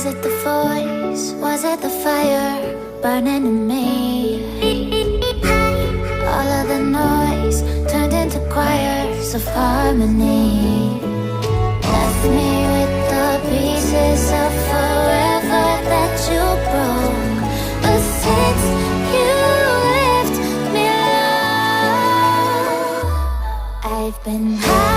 it the voice? Was it the fire burning in me? All of the noise turned into choirs of harmony. Left me with the pieces of forever that you broke. But since you left me alone, I've been high.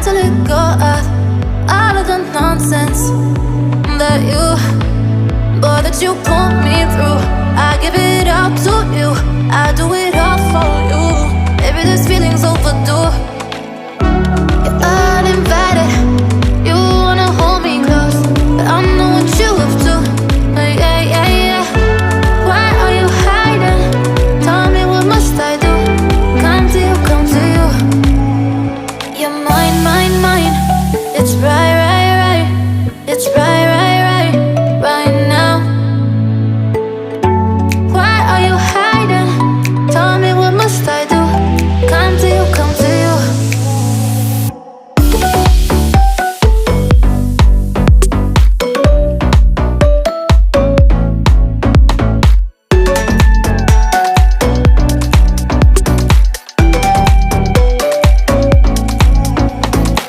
To let go of all of the nonsense that you put me through. I give it all to you, I do it all for you. Maybe this feeling's overdue. You're uninvited, you wanna hold me close, but I know what you have to. Yeah, yeah, yeah. Why are you hiding? Tell me, what must I do? Come to you, come to you. You're mine, mine, mine. It's right, right, right. It's right, right, right, right now. Why are you hiding? Tell me, what must I do? Come to you, come to you.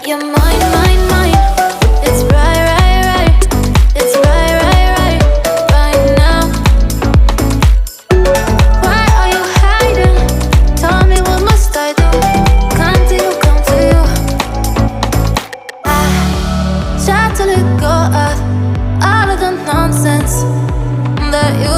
You're mine, mine, mine. It's right, right, right. It's right, right, right, right now. Why are you hiding? Tell me, what must I do? Come to you, come to you. I try to let go of all of the nonsense that you